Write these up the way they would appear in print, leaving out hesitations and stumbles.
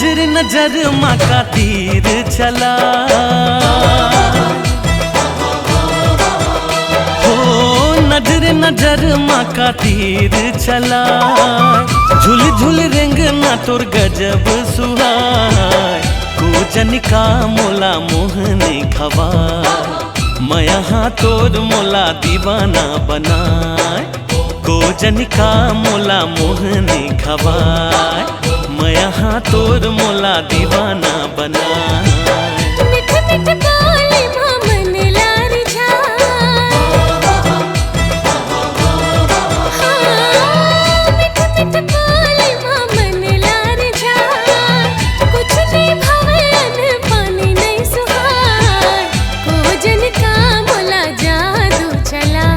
नजर नजर माँ का तीर चला, हो नजर नजर माँ का तीर चला। झुल झुल रेंगना तोर गजब सुहाय, कोजन का मोला मोहनी खवा। मैं यहाँ तोर मोला दीवाना बनाए, कोजन का मोला मोहनी खवाए। मैं यहाँ तोर मोला दीवाना बनाए। मिठ मिठ बोले मन लारी झा, मिठ मिठ बोले मन लारी झा। कुछ नहीं भावे अन पानी नहीं सुहाय, कोजन का मोला जादू चला।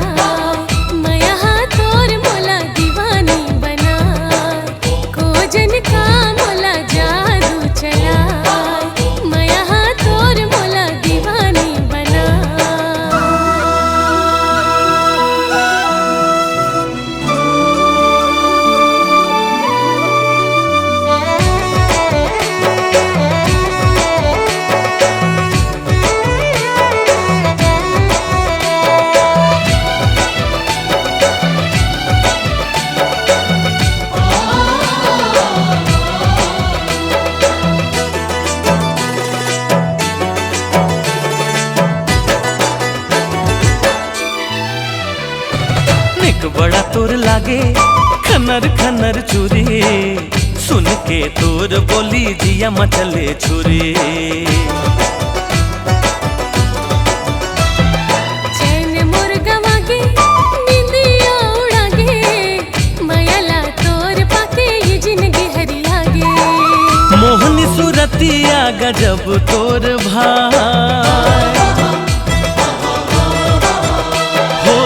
मैं यहाँ तोर मोला दीवानी बना, कोजन का मोला जादू चला। मैं यहाँ तोर मोला दीवानी बना। निक बड़ा तोर लागे खनर खनर चूरी, सुन के तोर बोली जिया मचले छुरी। चैन मुर्गा वागे निंदिया उड़ागे, मायाला तोर पाके ये जिंदगी हरियागे। मोहनी सूरतिया गजब तोर भाई, हो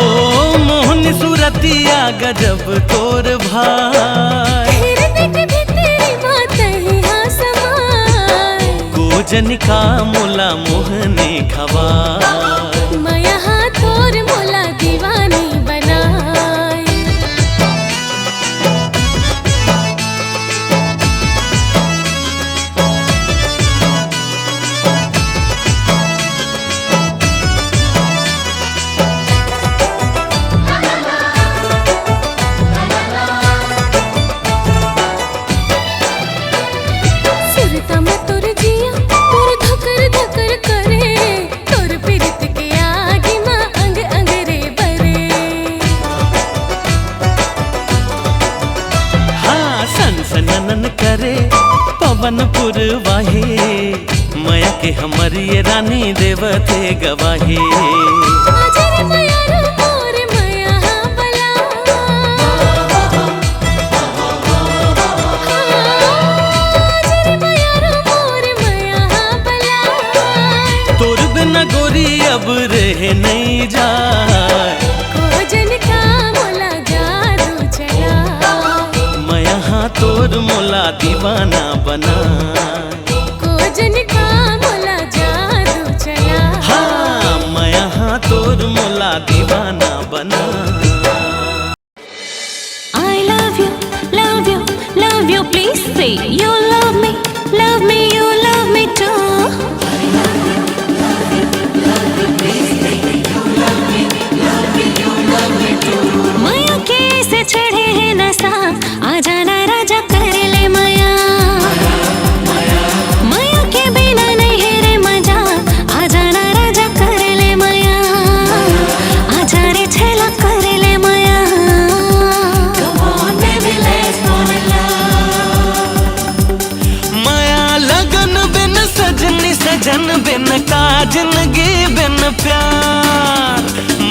मोहनी सूरतिया गजब तोर भाई। हृदय के भीतरी बात ही हाँ समाए, कोजन का मोला मोहनी खवा। मैं यहाँ तोर मोला दीवानी बनाए। सुरता में तोर जिया तोर धकर धकर करे, तोर पीरित के आगे माँ अंग अंग रे बरे। हाँ सनसनन करे पवन पुरवाहे, माया के हमारी ये रानी देवते गवाहे। आजर मयारो मोर मया हाँ बला, आजर मयारो मोर मया हाँ बला। तोर बिना गोरी अब रह नहीं जाए, कोजन का मोला जादू चला। मैं यहाँ तोर मोला दीवाना बना। कोजन का मोला जादू चला। हाँ मैं यहाँ तोर मोला दीवाना बना। I love you, love you, please say you love me, you love me too. माया कैसे चढ़े है नशा, आ जाना राजा कर ले माया। माया के बिना नहीं है रे मजा, आ जाना राजा कर ले माया। आ जा रे छेला कर ले माया। माया लगन बिन सजनी सजन बिन का जिंदगी बिन प्यार।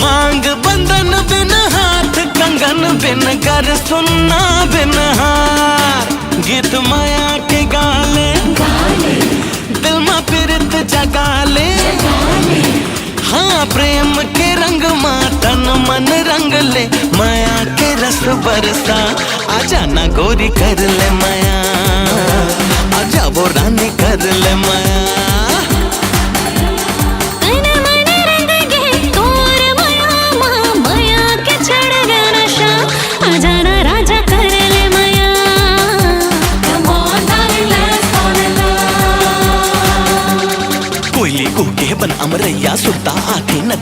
मांग बंधन बिन हाथ कंगन बिन कर सुनना बिन हार। गीत माया के गाले दिल में पीरत जगाले। हाँ प्रेम के रंग माँ तन मन रंग ले। माया के रस बरसा आ जाना गोरी कर ले माया। आजा वो रानी कर ले माया। जाना राजा कर ले माया। Come on darling, let's fall in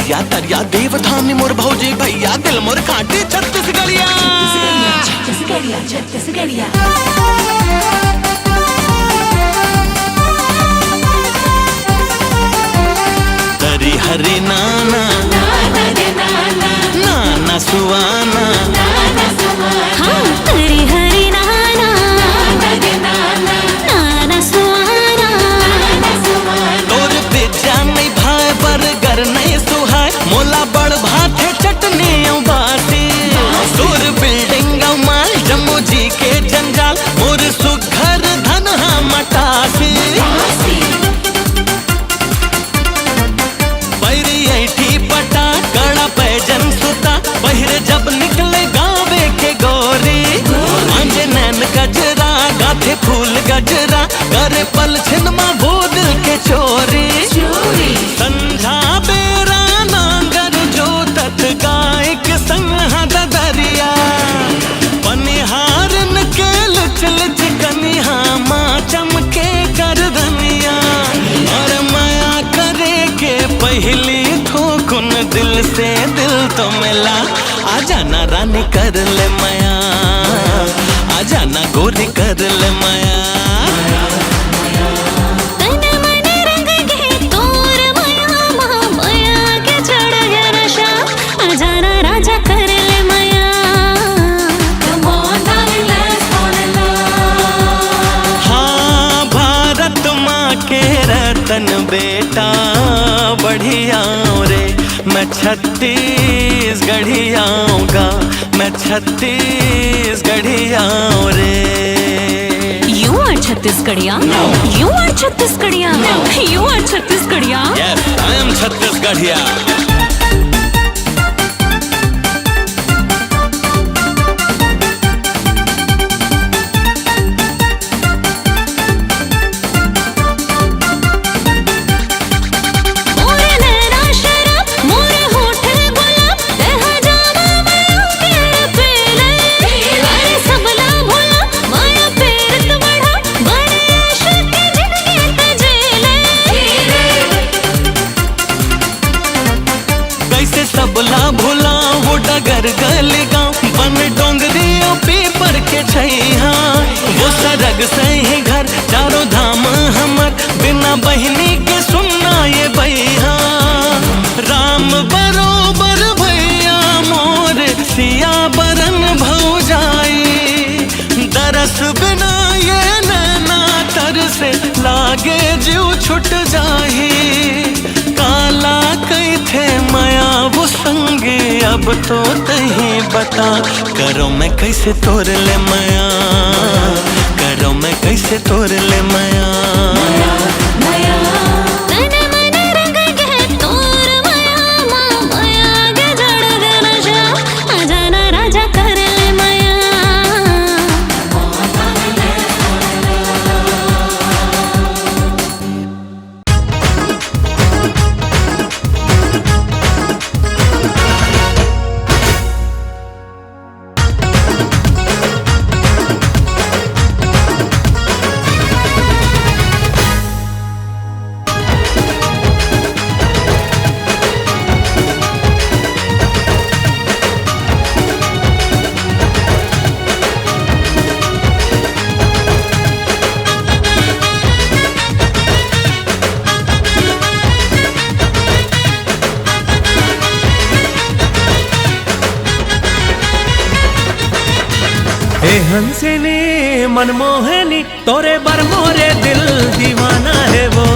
गैया दरिया देवधानी मोर भौजी भैया दिल मोर काटे छत्तीसगढ़िया छत्तीसगढ़िया छत्तीसगढ़िया तरी हरे नाना नाना सुवाना हाँ तरी हरी नाना नाना सुहाना तोर पिज्जा नहीं भाई बर्गर नहीं सुहाय मोला बड़ भाते चटनी बाटी तोर बिल्डिंग माल जम्मू जी के जंजाल मोर सुघर धन मटासी पैरी ऐठी पटा कड़ा पैजन सुता पहिरे जब निकले गावे के गोरी आंजे नैन गजरा गाथे फूल गजरा करे पल छिनमा वो दिल के चोरी संझा बेरा नांगर जो तत गायक संग हद दरिया पनिहारन के लुच लुच कनिहा माँ चमके कर धनिया और माया करे के पहली ठोकुन दिल से दिल तो मिला आ जाना रानी कर ले माया आ जाना गोरी कर ले माया तन मन रंग के तोर माया माया के चढ़ गया नशा आ जाना राजा कर ले माया Come on darling let's fall in love हाँ भारत माँ के रतन बेटा बढ़िया रे मैं छत्तीसगढ़िया आऊँगा मैं छत्तीसगढ़िया रे You are Chhattisgarhiya You are Chhattisgarhiya You are Chhattisgarhiya Yes, I am छत्तीसगढ़िया मोरे नैना शराब मोरे होठ गुलाब तेहा जामा माया तेरे पीले अरे सबला भोला माया पीरत बढ़ा बड़े आशिक जिंदगी तजेले कैसे सबला भुला वो डगर गल गाँव बन डोंगरियों पीपर के छैहा वो सरग से ही घर चारों धाम हमर बिना बहिनी के सुनना ये भैया राम बरोबर भैया मोर सिया बरन भौजाई दरस बिना ये नैना तर से लागे जीव छुट जाही काला कई थे माया वो संगे अब तो तही बता करो मैं कैसे तोड़ ले माया करो मैं कैसे तोड़ ले माया तन मन रंग के तोर माया माया के जड़ गया नशा आ जाना राजा कर ले माया हे हंसिनी मनमोहनी तोरे बर मोरे दिल दीवाना है वो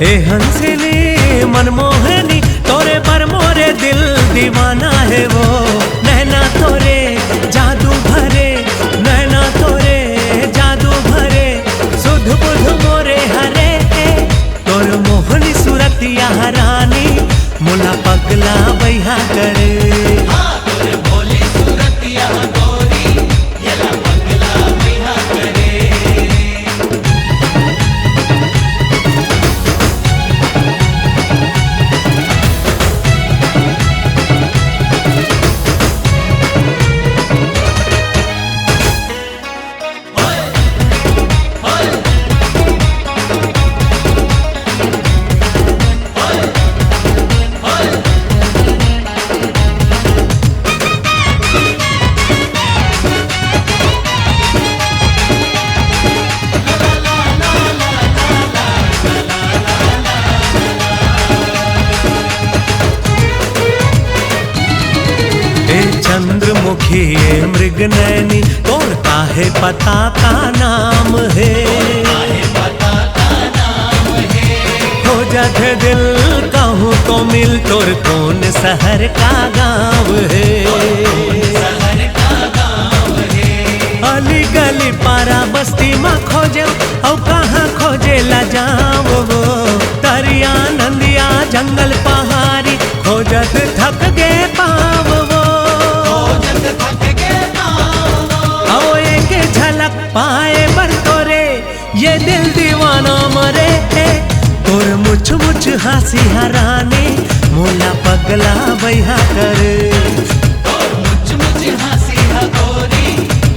हे हंसिनी मनमोहनी तोरे पर मोरे दिल दीवाना है वो नैना तोरे जादू भरे नैना तोरे जादू भरे सुध बुध मोरे हरे तोर मोहनी सूरतिया रानी मुला पगला बैहा करे भोली सूरतिया गोरी येला पगला बैहा करे देखिए मृग नैनी तोड़ता है पता का नाम है। हो जाते दिल कहूँ तो मिल तोर कौन शहर का गाँव है। अली गली पारा बस्ती में खोजे और कहाँ खोजे ला जाओ वो। दरिया नंदिया जंगल पहाड़ी खोजत थक गए पाव वो। आओ एक झलक पाए बर तोरे ये दिल दीवाना मरे। तोर मुछ मुछ हंसी हराने मोला पगला बैहा करे। तोर मुछ मुछ हंसी हगोरी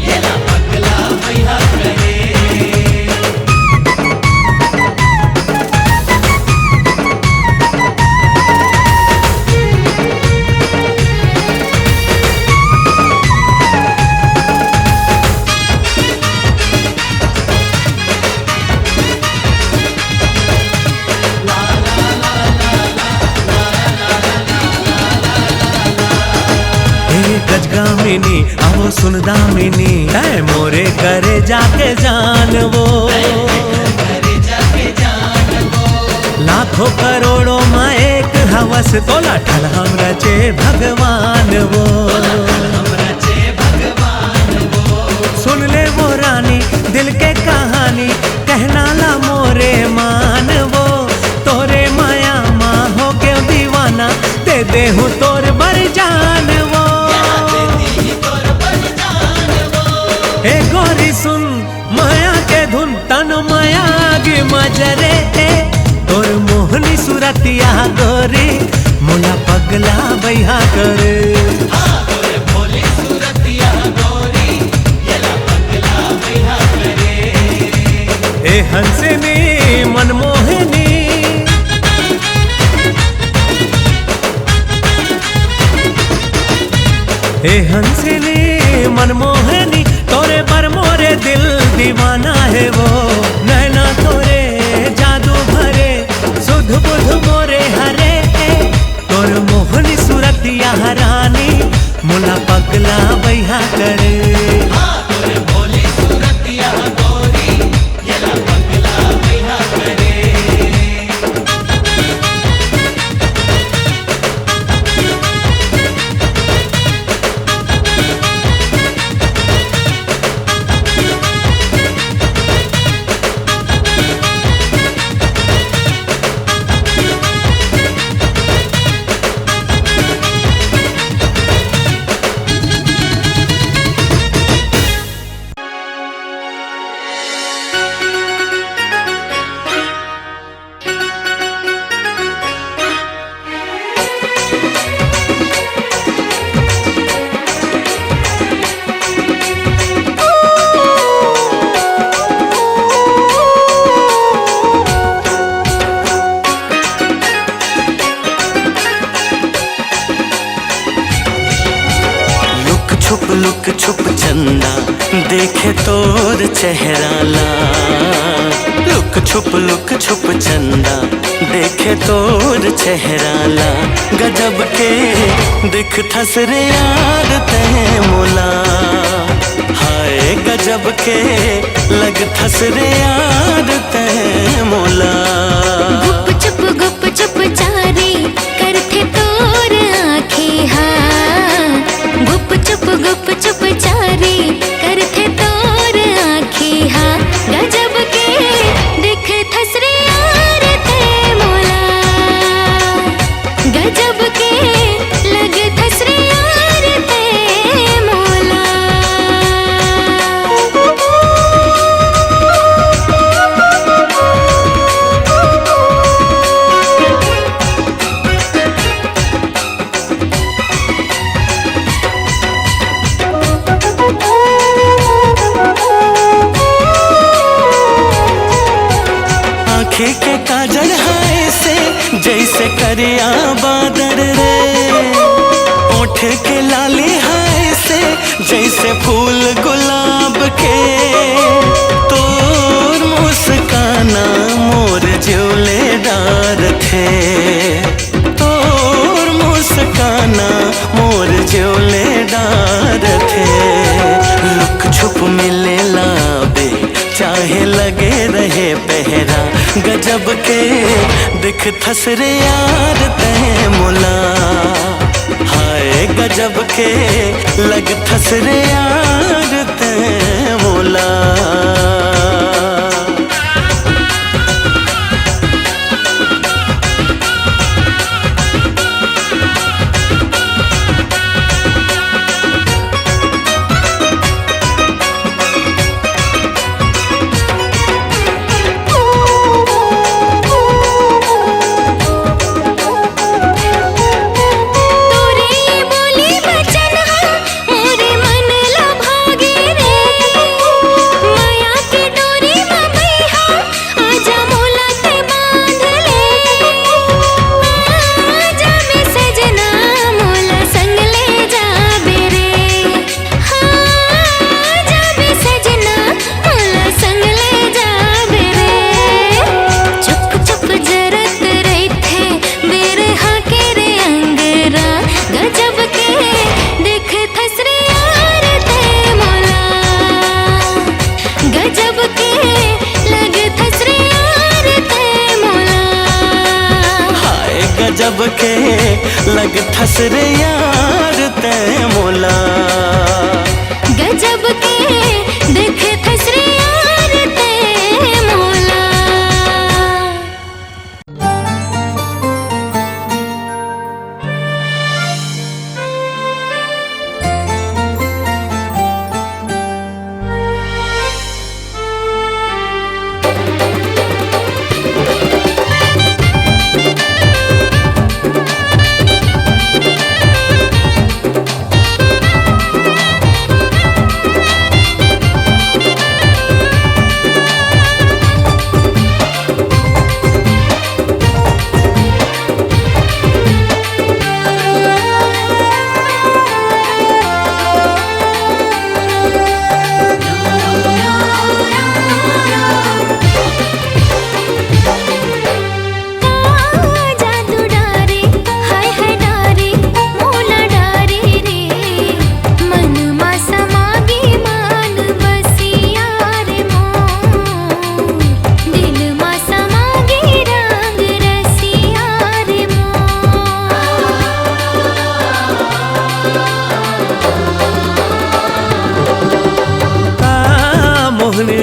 येला पगला बैहा करे। गजगामिनी आवो सुन दामिनी है मोरे करे जाके जान वो। लाखों करोड़ों में एक हवस तोला ठल हम रचे भगवान वो। सुन ले वो रानी दिल के कहानी कहना ला मोरे मान वो। तोरे माया माँ हो के दीवाना दे दे हूँ तोर बर जान वो। ए गोरी सुन माया के धुन तन माया गे मजरे। तोर मोहनी सुरतिया गोरी मोला पगला बैहा करे। तोरे भोली सूरतिया गोरी येला पगला बैहा करे। ए हंसनी मनमोहनी ए हंसनी मनमोहनी तोरे पर मोरे दिल दीवाना है वो। नैना तोरे जादू भरे सुध बुध मोरे हरे। तोर मोहनी सूरतिया हरानी मुला पगला बैहा करे। तोरे भोली सूरतिया गोरी येला पगला बैहा करे। लुक छुप चंदा देखे तोर चेहरा ला। लुक छुप चंदा देखे तोर चेहरा ला। गजब के दिख थस रे यार ते मोला। हाय गजब के लग थस रे यार ते मोला। गुप चुप चारी करथे तोर आँखें हाँ। गुप चुप चारी करथे तोर आँखें हाँ। गजब के दिख थस रे यार ते मोला। गजब के लग थस रे यार ते मोला। आँखें के काजल है से जैसे करिया बादर रे। ओठ के लाली है से जैसे फूल गुलाब के। तोर मुस्काना मोर ज्योले डार थे। तोर मुस्काना मोर ज्योले डार के दिख थसरे यार ते मोला, हाय गजब के लग थसरे यार ते मोला। गजब के लग थसरे यार ते मोला, गजब के दिख थसरे यार ते मोला।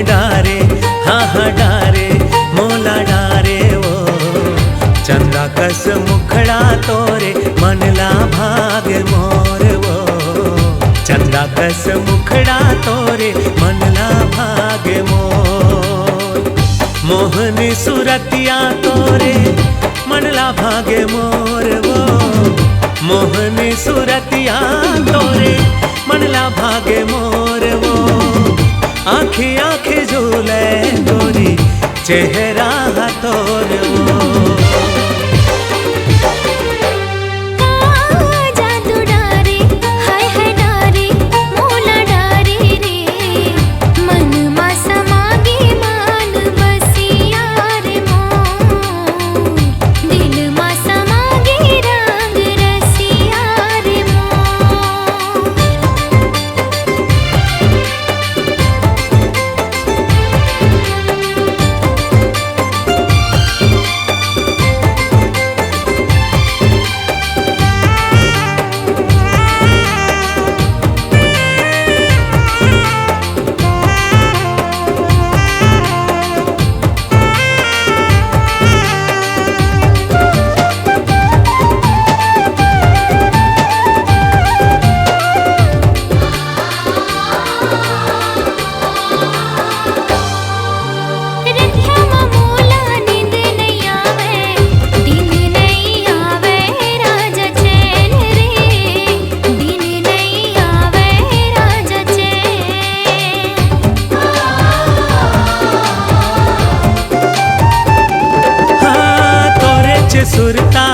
डारे हाँ हाँ डारे मोला डारे वो, चंदा कस मुखड़ा तोरे मनला भाग मोर वो, चंदा कस मुखड़ा तोरे मनला भाग मोर, मोहनी सुरतिया तोरे मनला भागे मोर वो, मोहनी सुरतिया तोरे मनला भागे मोर वो, आँखी आँखी झूले तोरी चेहरा तोर वो। जादू डारे हाय हाय डारे मोला डारे रे, मन मा समागे मान बसिया रे मोर, दिल मा समागे रंग रसिया रे मोर। सुरता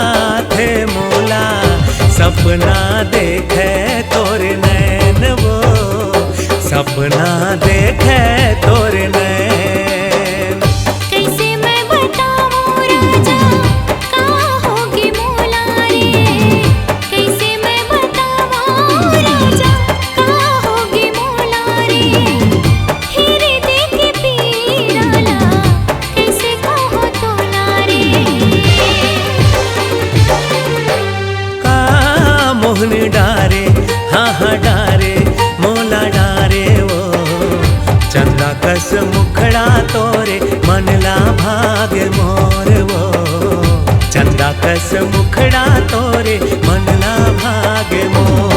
थे मोला सपना देखे तोरे नैन वो, सपना देखे तोरे नैन। कैसे मैं बताऊं राजा कहाँ होगी मोला रे, कैसे मैं बताऊं राजा कहाँ होगी मोला रे, हीरे देके पीराला कैसे कहो तोला कस मुखड़ा तोरे मनला भागे मोर।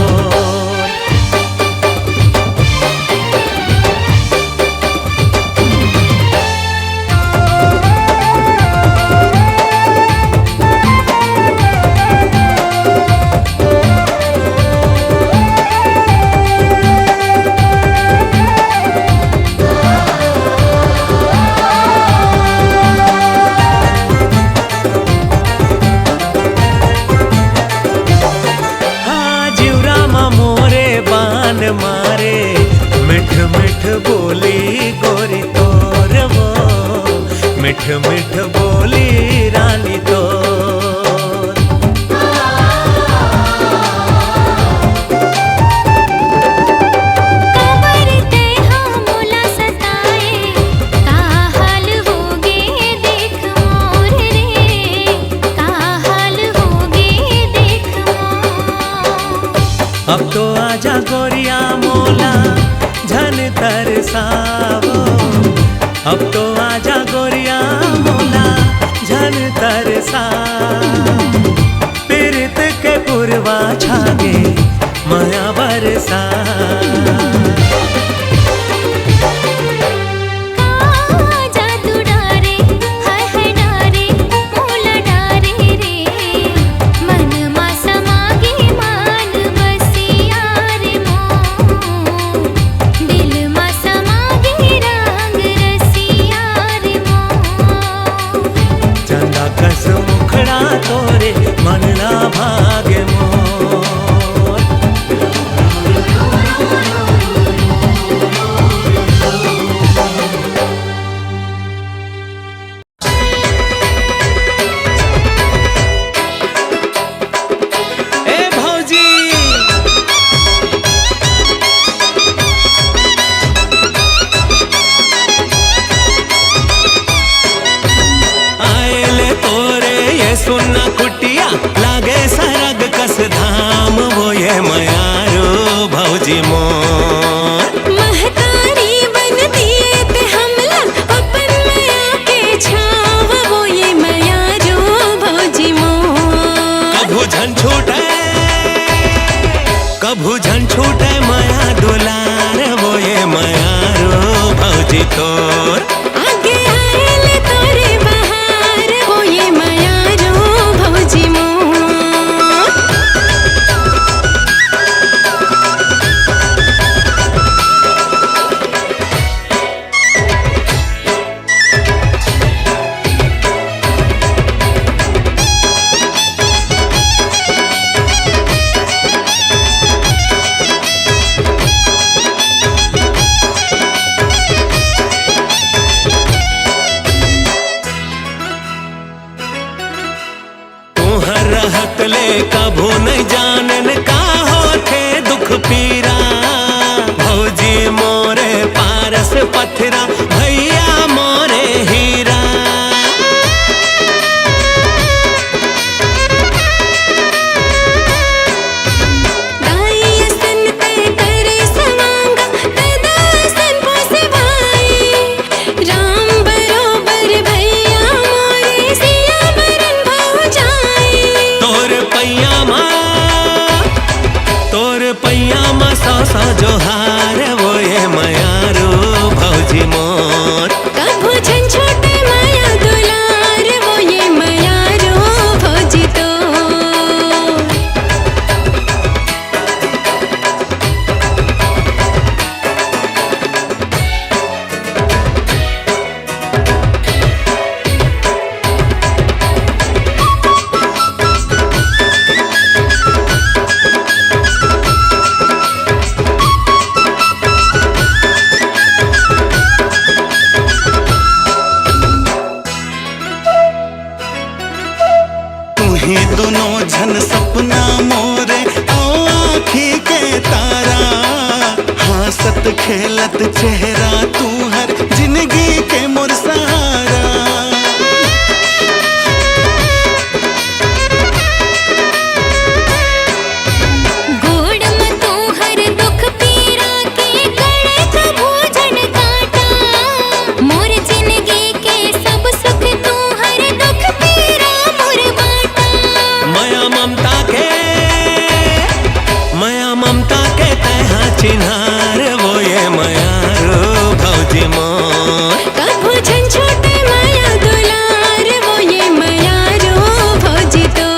मारे मिठ मिठ बोली गोरी तोर वो, मिठ मिठ बोली रानी तोर। कबर ते हमला सताए, का हाल होगे देख मोर रे, का हाल होगे देख मोर। अब तो आजा गोरिया मोला झन तरसावो, अब तो आजा गोरिया मोला झन तरसावो। पीरत के पुरवा छागे माया बरसा, जादू डारे है डारे मोला डारे रे, मन मा समागे मान बसिया रे मोर, दिल मा समागे रंग रसिया रे मोर। चंदा कस मुखड़ा तोरे मनला भागे मोर। ए भौजी आएले तोरे ये सुनना कुटिया, लागे सरग कस धाम वो ये मयारो भौजी मोर। महतारी बन दिए ते हमला अपन माया के छाव, वो ये माया जो भौजी मोर। कभू झन छूटे, कभू झन छूटे माया दुलार वो ये मयारो भौजी तोर। आगे आएले तोरे बहार, वो ये माया जो भौजी मोर। तुहर रहत ले कभू नहीं जानन का होथे दुख पीरा, भौजी मोरे पारस पथरा भैया मोरे हीरा। दाई सन ते करे सवांगा, दादा सन पोसे भाई, राम बरोबर भैया मोरे सिया मरन भाव जाए। तोर पैया माँ सौ सौ जोहार वो ये मयारो भौजी मोर। कभू झन छोटे माया दुलार, वो ये माया रो भौजी तोर। ही दोनों झन सपना मोरे ओ आँखी के तारा, हंसत खेलत चेहरा तू हर जिंदगी के मोर सहारा। गोड़ में तू हर दुख पीरा के गड़े प्रभु झन काटा, मोर जिंदगी के सब सुख तू हर दुख पीरा मोर बाटा। चिन्हार वो ये मयारो भौजी मोर। कभू झन छोटे माया दुलार वो ये मयारो भौजी तो।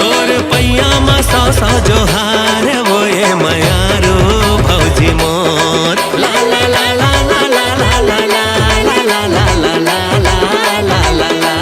और पैया मा सौ सौ जोहार वो ये मयारो भौजी मोर। ला ला ला ला ला ला ला ला ला ला ला ला ला ला ला ला।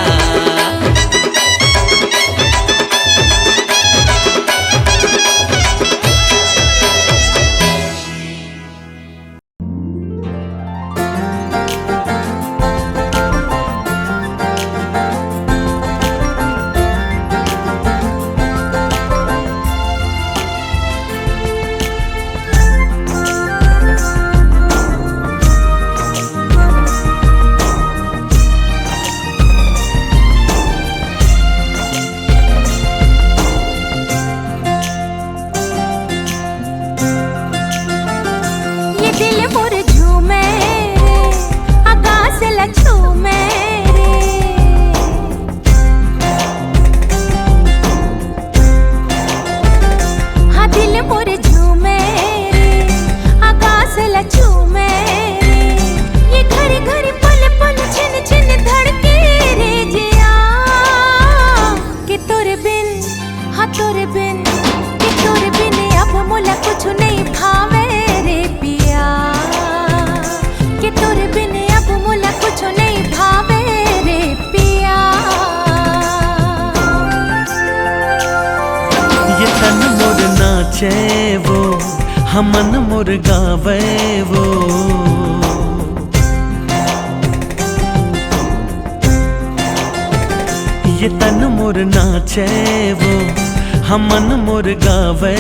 ये दिल मोर झूमे रे, आकाश लछूमे रे। हाँ दिल मोर झूमे रे, आकाश लछूमे रे। ये घड़ी घड़ी पल पल छिन छिन धड़के रे जिया। कि तोरे बिन, हाँ तोरे बिन, कि तोरे बिन अब मोला कुछ नहीं भावे रे पिया। कि तोरे बिन अब मोला कुछ नहीं भावे रे पिया। ये तन मोर नाचे वो हमन मोर गावे वो। ये तन मोर नाचे वो हमन मोर गावे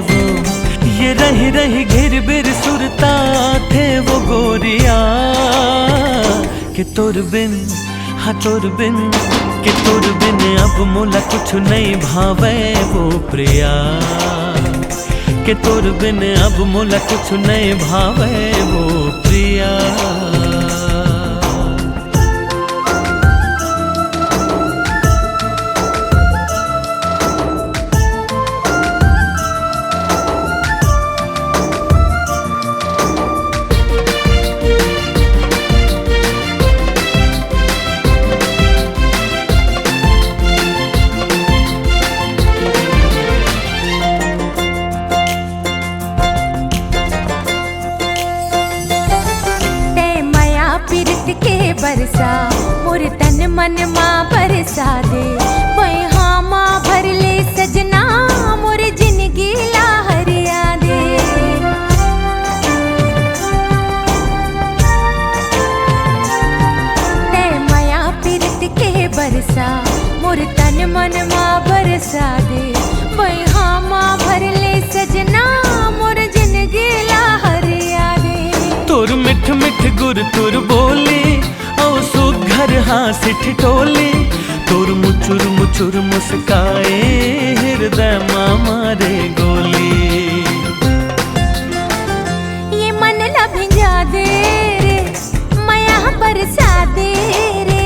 वो। ये रही रही घिर बिर सुरता थे वो गोरिया। कि तोर बिन, हाँ तोर बिन, कि तोर बिन अब मोला कुछ नहीं भावे वो प्रिया। कि तोर बिन अब मोला कुछ नहीं भावे वो प्रिया। के बरसा मोर तन मन माँ बरसा दे। वही माँ भर ले सजना मोर जिंदगी लहरिया दे। ते माया पीरत के बरसा मोर तन मन माँ बरसा दे। वही माँ भर ले सजना मोर जिंदगी लहरिया दे। तोर मिठ मिठ गुर तुर बोली औ सुघर हास ठिठोली। तोर मुचुर मुचुर मुस्काए हृदय माँ मारे गोली। ये मन ला भिंजा दे रे माया बरसा दे रे।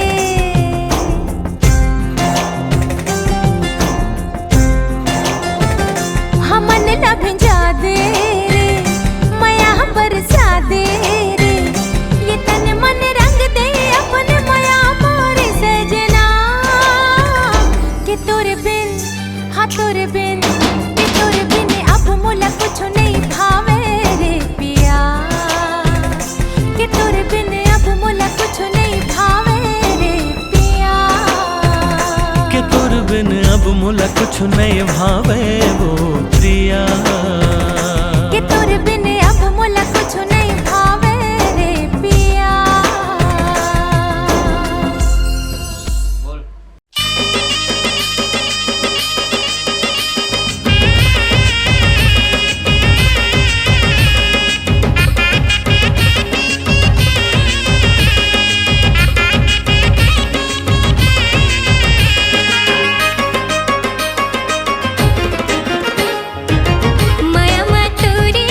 हाँ मन ला भिंजा दे रे माया बरसा दे रे। ये तन मन रंग दे अपन माया मोर सजना। कि तोरे बिन, हाँ तोरे बिन, कि तोरे बिन अब मोला कुछ नहीं भावे रे पिया। कि तोरे बिन अब मोला कुछ नहीं भावे रे पिया। कि तोर बिन अब मोला कुछ नहीं भावे वो प्रिया। कि तोरे बिन अब मोला कुछ नहीं भावे रे पिया। माया मा तोरे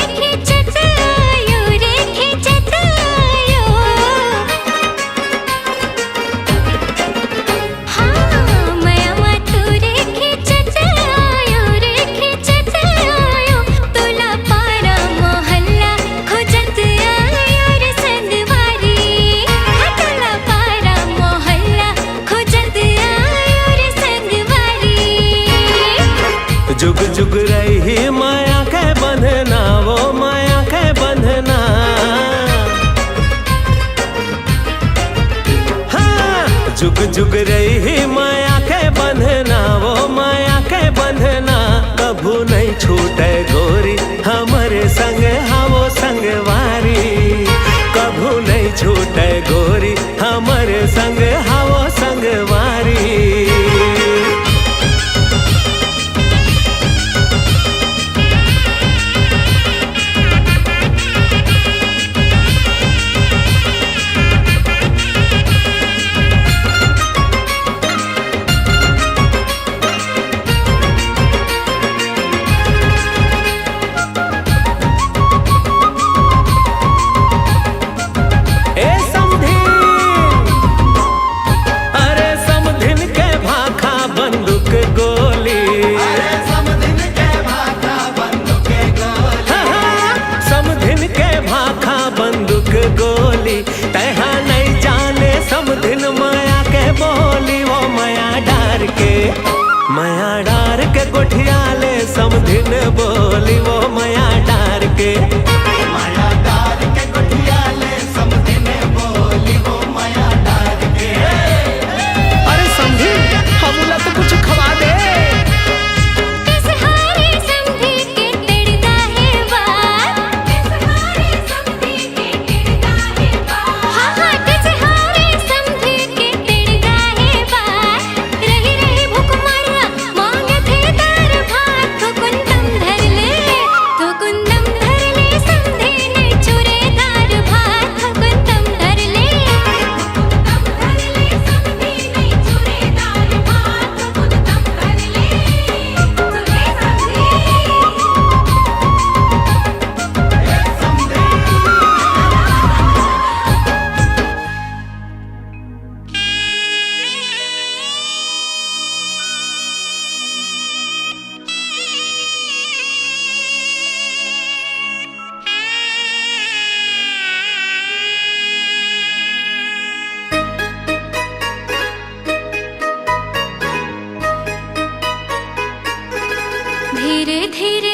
जुग जुग रही माया के बंधना, वो माया के बंधना। हाँ, जुग जुग रही माया के बंधना, वो माया के बंधना। कभू नहीं छूटे गोरी हमारे संग, हाँ वो संगवारी। कभू नहीं छूटे गोरी हमारे संग, हाँ वो संगवारी। गोली तहा नहीं जाने समधिन माया के बोली, वो माया डार के गोठिया ले समधिन बोली, वो माया डार के। माया डार के गोठिया ले समधिन बोली, वो माया डार के। अरे समधिन हमला तो कुछ खवा दे। धीरे धीरे